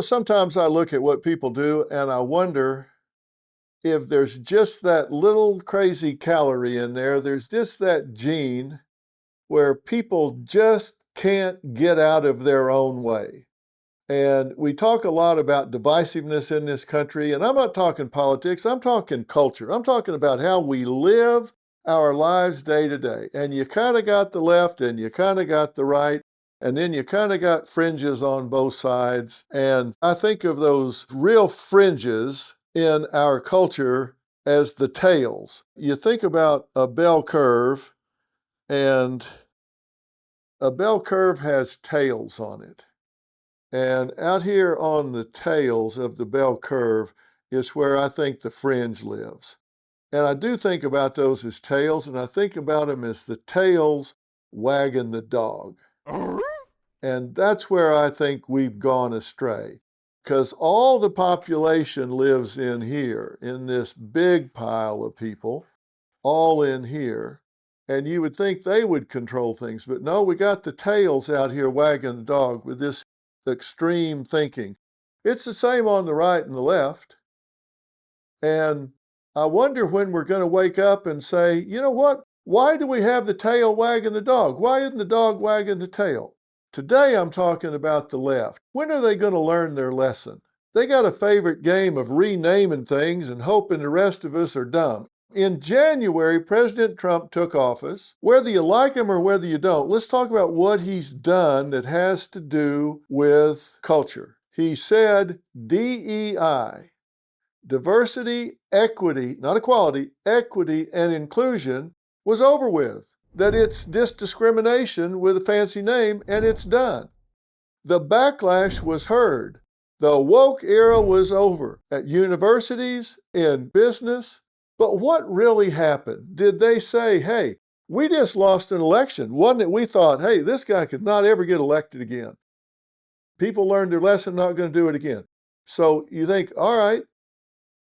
Sometimes I look at what people do and I wonder if there's just that little crazy calorie in there, there's just that gene where people just can't get out of their own way. And we talk a lot about divisiveness in this country, and I'm not talking politics, I'm talking culture. I'm talking about how we live our lives day to day. And you kind of got the left and you kind of got the right, and then you kind of got fringes on both sides. And I think of those real fringes in our culture as the tails. You think about a bell curve, and a bell curve has tails on it. And out here on the tails of the bell curve is where I think the fringe lives. And I do think about those as tails, and I think about them as the tails wagging the dog. And that's where I think we've gone astray, because all the population lives in here, in this big pile of people, all in here. And you would think they would control things, but no, we got the tails out here wagging the dog with this extreme thinking. It's the same on the right and the left. And I wonder when we're going to wake up and say, you know what? Why do we have the tail wagging the dog? Why isn't the dog wagging the tail? Today I'm talking about the left. When are they going to learn their lesson? They got a favorite game of renaming things and hoping the rest of us are dumb. In January, President Trump took office. Whether you like him or whether you don't, let's talk about what he's done that has to do with culture. He said DEI, diversity, equity, not equality, equity and inclusion was over with. That it's discrimination with a fancy name and it's done. The backlash was heard. The woke era was over at universities, in business. But what really happened? Did they say, hey, we just lost an election, one that we thought, hey, this guy could not ever get elected again. People learned their lesson, not going to do it again. So you think, all right,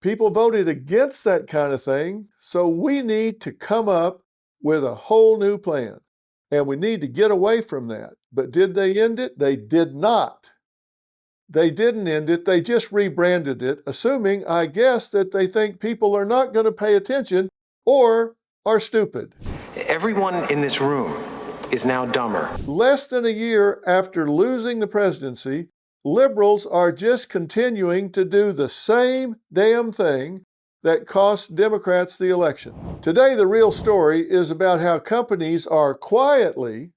people voted against that kind of thing, so we need to come up with a whole new plan. And we need to get away from that. But did they end it? They did not. They didn't end it, they just rebranded it, assuming, I guess, that they think people are not going to pay attention or are stupid. Everyone in this room is now dumber. Less than a year after losing the presidency, liberals are just continuing to do the same damn thing that cost Democrats the election. Today, the real story is about how companies are quietly,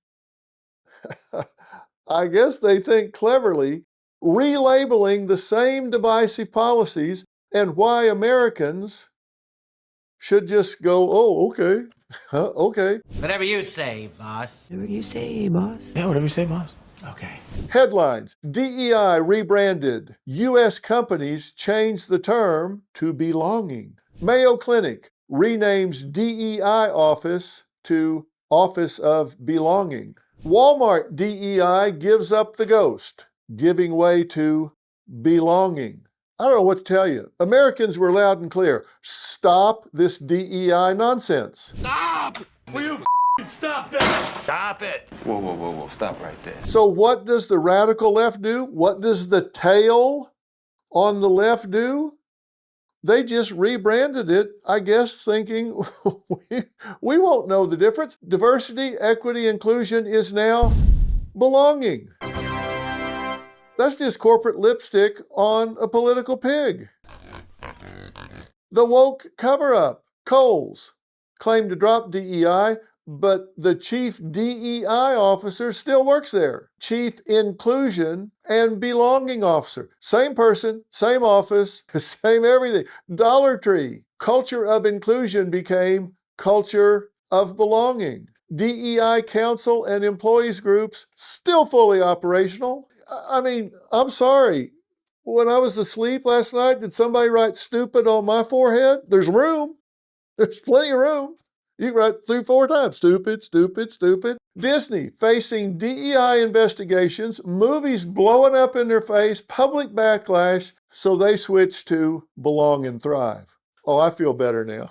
I guess they think cleverly, relabeling the same divisive policies and why Americans should just go, oh, okay, okay. Whatever you say, boss. Whatever you say, boss. Yeah, whatever you say, boss. Okay. Headlines: DEI rebranded. U.S. companies change the term to belonging. Mayo Clinic renames DEI office to Office of Belonging. Walmart DEI gives up the ghost, giving way to belonging. I don't know what to tell you. Americans were loud and clear. Stop this DEI nonsense. Stop! Will you stop that? Stop it! Whoa, whoa, whoa, whoa, stop right there. So what does the radical left do? What does the tail on the left do? They just rebranded it, I guess, thinking we won't know the difference. Diversity, equity, inclusion is now belonging. That's just corporate lipstick on a political pig. The woke cover-up, Kohl's, claimed to drop DEI, but the chief DEI officer still works there. Chief Inclusion and Belonging Officer. Same person, same office, same everything. Dollar Tree. Culture of inclusion became culture of belonging. DEI Council and employees groups still fully operational. I mean, I'm sorry. When I was asleep last night, did somebody write stupid on my forehead? There's room. There's plenty of room. You can write 3-4 times. Stupid, stupid, stupid. Disney facing DEI investigations, movies blowing up in their face, public backlash, so they switched to Belong and Thrive. Oh, I feel better now.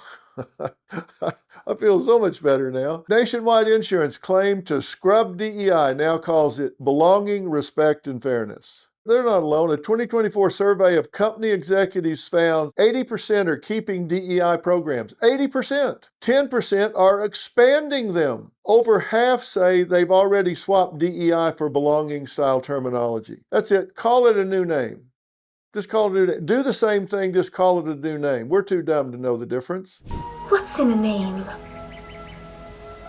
I feel so much better now. Nationwide Insurance claimed to scrub DEI, now calls it belonging, respect, and fairness. They're not alone. A 2024 survey of company executives found 80% are keeping DEI programs. 80%. 10% are expanding them. Over half say they've already swapped DEI for belonging style terminology. That's it. Call it a new name. Just call it a new name. Do the same thing, just call it a new name. We're too dumb to know the difference. What's in a name?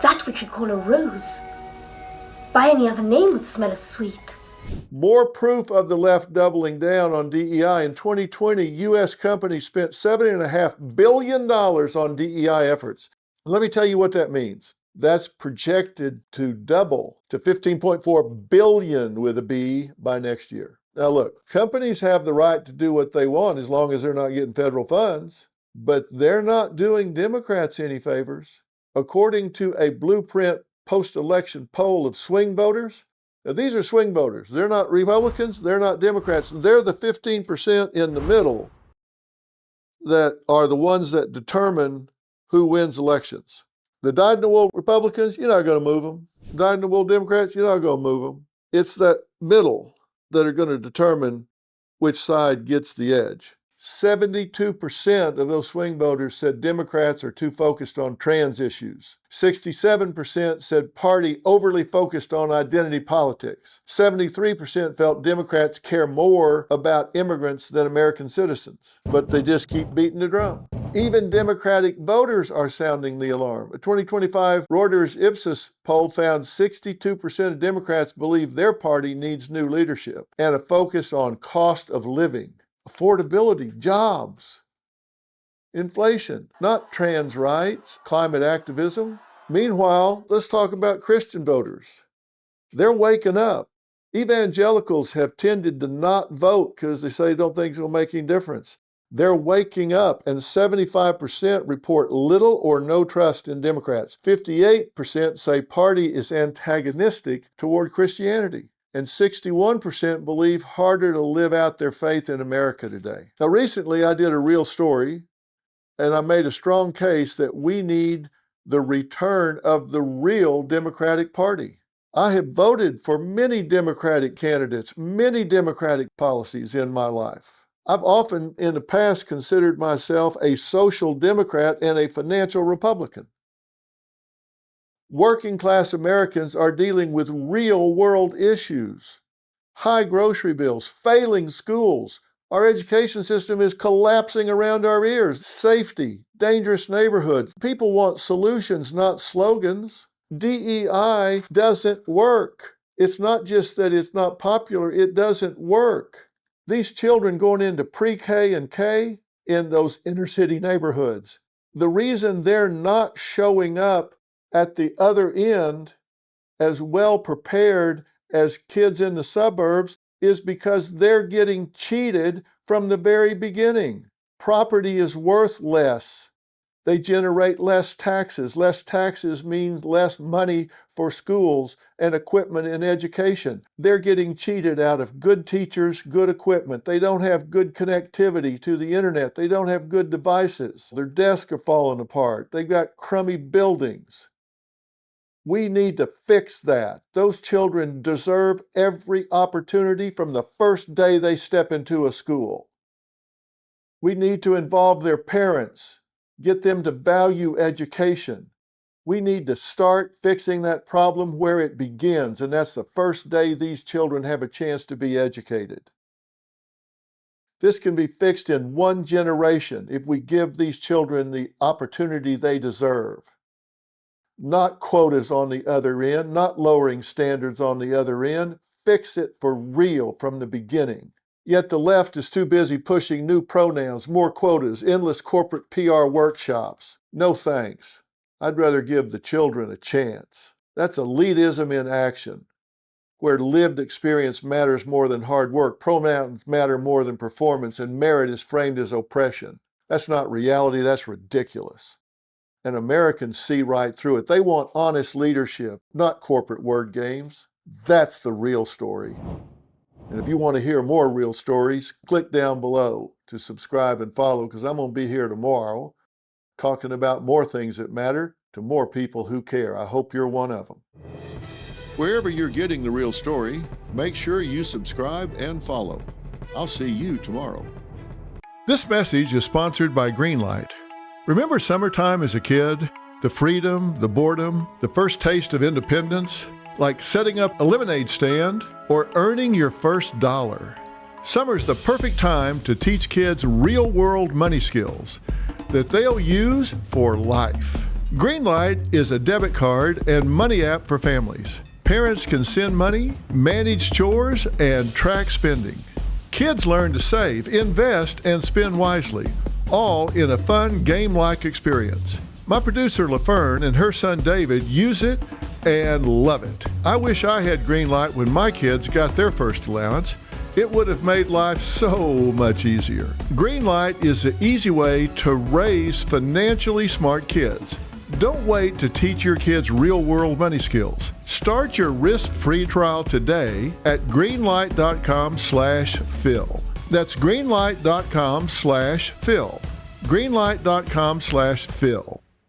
That which you call a rose. By any other name would smell as sweet. More proof of the left doubling down on DEI. In 2020, U.S. companies spent $7.5 billion on DEI efforts. Let me tell you what that means. That's projected to double to $15.4 billion with a B by next year. Now look, companies have the right to do what they want as long as they're not getting federal funds, but they're not doing Democrats any favors. According to a Blueprint post-election poll of swing voters, now these are swing voters. They're not Republicans, they're not Democrats. They're the 15% in the middle that are the ones that determine who wins elections. The dyed-in-the-wool Republicans, you're not going to move them. Dyed-in-the-wool Democrats, you're not going to move them. It's that middle that are going to determine which side gets the edge. 72% of those swing voters said Democrats are too focused on trans issues. 67% said party overly focused on identity politics. 73% felt Democrats care more about immigrants than American citizens. But they just keep beating the drum. Even Democratic voters are sounding the alarm. A 2025 Reuters Ipsos poll found 62% of Democrats believe their party needs new leadership and a focus on cost of living, affordability, jobs, inflation, not trans rights, climate activism. Meanwhile, let's talk about Christian voters. They're waking up. Evangelicals have tended to not vote because they say they don't think it's going to make any difference. They're waking up, and 75% report little or no trust in Democrats. 58% say party is antagonistic toward Christianity. And 61% believe harder to live out their faith in America today. Now, recently I did a real story, and I made a strong case that we need the return of the real Democratic Party. I have voted for many Democratic candidates, many Democratic policies in my life. I've often in the past considered myself a social Democrat and a financial Republican. Working class Americans are dealing with real world issues. High grocery bills, failing schools. Our education system is collapsing around our ears. Safety, dangerous neighborhoods. People want solutions, not slogans. DEI doesn't work. It's not just that it's not popular, it doesn't work. These children going into pre-K and K in those inner city neighborhoods, the reason they're not showing up at the other end as well prepared as kids in the suburbs is because they're getting cheated from the very beginning. Property is worth less. They generate less taxes. Less taxes means less money for schools and equipment and education. They're getting cheated out of good teachers, good equipment. They don't have good connectivity to the internet. They don't have good devices. Their desks are falling apart. They've got crummy buildings. We need to fix that. Those children deserve every opportunity from the first day they step into a school. We need to involve their parents, get them to value education. We need to start fixing that problem where it begins, and that's the first day these children have a chance to be educated. This can be fixed in one generation if we give these children the opportunity they deserve. Not quotas on the other end, not lowering standards on the other end. Fix it for real from the beginning. Yet the left is too busy pushing new pronouns, more quotas, endless corporate PR workshops. No thanks. I'd rather give the children a chance. That's elitism in action, where lived experience matters more than hard work, pronouns matter more than performance, and merit is framed as oppression. That's not reality, that's ridiculous. And Americans see right through it. They want honest leadership, not corporate word games. That's the real story. And if you want to hear more real stories, click down below to subscribe and follow, because I'm going to be here tomorrow talking about more things that matter to more people who care. I hope you're one of them. Wherever you're getting The Real Story, make sure you subscribe and follow. I'll see you tomorrow. This message is sponsored by Greenlight. Remember summertime as a kid? The freedom, the boredom, the first taste of independence, like setting up a lemonade stand or earning your first dollar. Summer's the perfect time to teach kids real-world money skills that they'll use for life. Greenlight is a debit card and money app for families. Parents can send money, manage chores, and track spending. Kids learn to save, invest, and spend wisely, all in a fun, game-like experience. My producer, LaFern, and her son, David, use it and love it. I wish I had Greenlight when my kids got their first allowance. It would have made life so much easier. Greenlight is the easy way to raise financially smart kids. Don't wait to teach your kids real-world money skills. Start your risk-free trial today at greenlight.com/Phil. That's greenlight.com/Phil. greenlight.com/Phil.